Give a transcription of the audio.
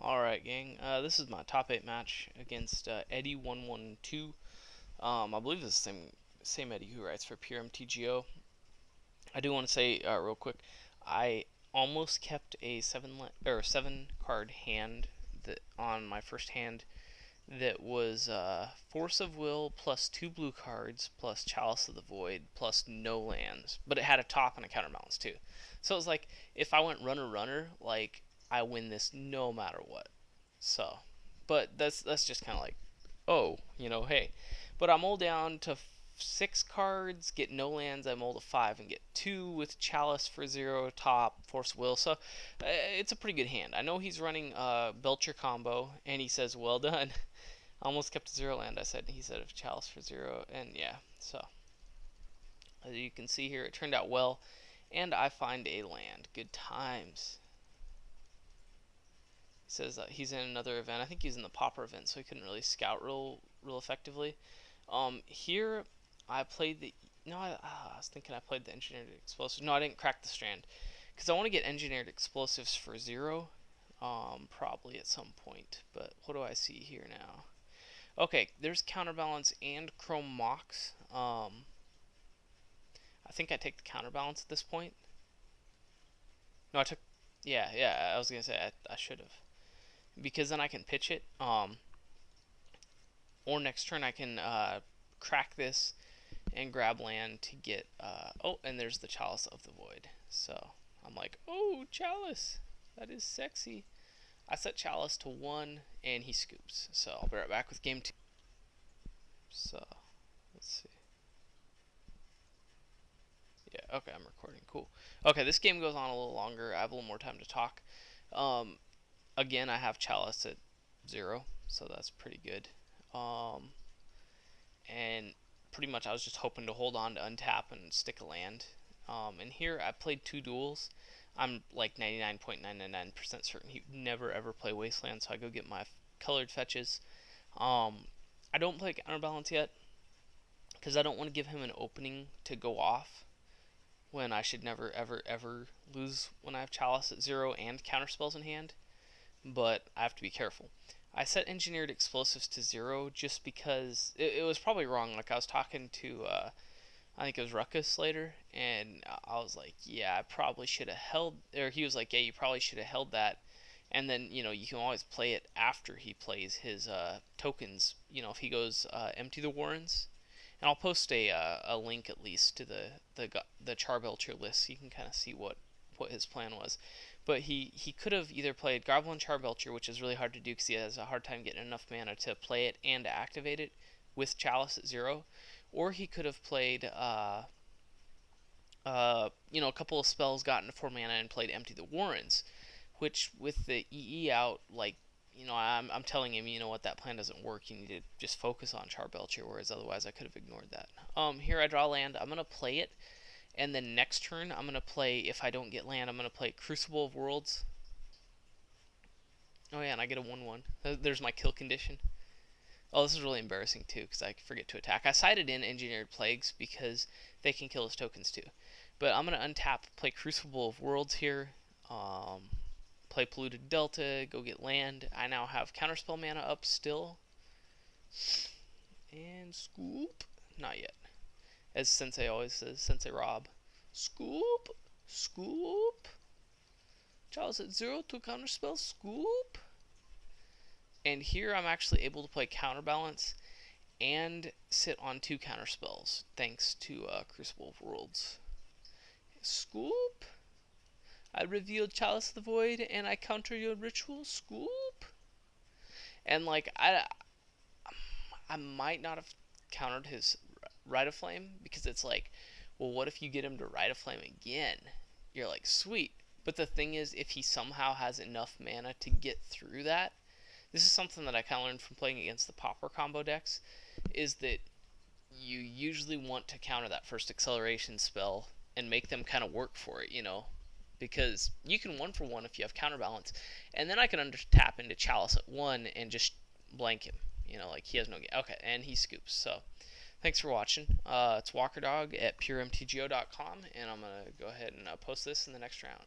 Alright, gang. This is my top 8 match against Eddie112. I believe this is the same Eddie who writes for Pure MTGO. I do want to say real quick, I almost kept a 7 card hand on my first hand that was Force of Will plus 2 blue cards plus Chalice of the Void plus no lands, but it had a top and a counterbalance too. So it was like if I went runner, like I win this no matter what. So, but that's just kind of like, oh, hey. But I'm all down to 6 cards, get no lands. I'm all to 5 and get 2 with Chalice for 0, top, Force Will. So it's a pretty good hand. I know he's running Belcher combo, and he says, well done. I almost kept a 0 land. He said of Chalice for 0, and yeah. So as you can see here, it turned out well, and I find a land. Good times. Says that he's in another event. I think he's in the Pauper event, so he couldn't really scout real effectively. Here I played the I was thinking I played the engineered explosives. No, I didn't crack the strand because I want to get engineered explosives for 0, probably at some point. But what do I see here now? Okay, there's counterbalance and chrome mox. I think I take the counterbalance at this point. No, I took. Yeah. I was gonna say I should have, because then I can pitch it. Or next turn I can crack this and grab land to get. Oh, and there's the Chalice of the Void. So I'm like, oh, Chalice, that is sexy. I set Chalice to 1, and he scoops. So I'll be right back with game 2. So let's see. Yeah, okay, I'm recording. Cool. Okay, this game goes on a little longer. I have a little more time to talk. Again, I have Chalice at 0, so that's pretty good. And pretty much I was just hoping to hold on to untap and stick a land. And here I played 2 duels. I'm like 99.999% certain he would never ever play Wasteland, so I go get my colored fetches. I don't play counterbalance yet because I don't want to give him an opening to go off when I should never ever lose when I have Chalice at 0 and counterspells in hand. But I have to be careful. I set engineered explosives to 0 just because it was probably wrong. Like I was talking to I think it was Ruckus later, and I was like, yeah, I probably should have held, or he was like, yeah, you probably should have held that. And then, you can always play it after he plays his tokens, if he goes empty the Warrens. And I'll post a link at least to the Charbelcher list so you can kind of see what his plan was. But he could have either played Goblin Charbelcher, which is really hard to do because he has a hard time getting enough mana to play it and to activate it with Chalice at 0, or he could have played a couple of spells, gotten to 4 mana, and played Empty the Warrens, which with the EE out, like, I'm telling him, what, that plan doesn't work. You need to just focus on Charbelcher, whereas otherwise I could have ignored that. Here I draw land. I'm going to play it, and then next turn I'm going to play, if I don't get land, I'm going to play Crucible of Worlds. Oh yeah, and I get a 1/1. There's my kill condition. Oh, this is really embarrassing too, because I forget to attack. I sided in Engineered Plagues because they can kill his tokens too. But I'm going to untap, play Crucible of Worlds here, play Polluted Delta, go get land. I now have Counterspell mana up still. And scoop. Not yet. As Sensei always says, Sensei Rob. Scoop. Scoop. Chalice at 0 to Counterspell. Scoop. And here I'm actually able to play Counterbalance and sit on 2 counterspells thanks to Crucible of Worlds. Scoop. I reveal Chalice of the Void and I counter your ritual. Scoop. And like I might not have countered his Rite of Flame because it's like, well, what if you get him to Rite of Flame again? You're like, sweet. But the thing is, if he somehow has enough mana to get through that, this is something that I kind of learned from playing against the Pauper combo decks, is that you usually want to counter that first acceleration spell and make them kind of work for it, because you can 1-for-1 if you have counterbalance, and then I can tap into Chalice at 1 and just blank him, like he has no game. Okay, and he scoops. So thanks for watching. It's WalkerDog at puremtgo.com, and I'm going to go ahead and post this in the next round.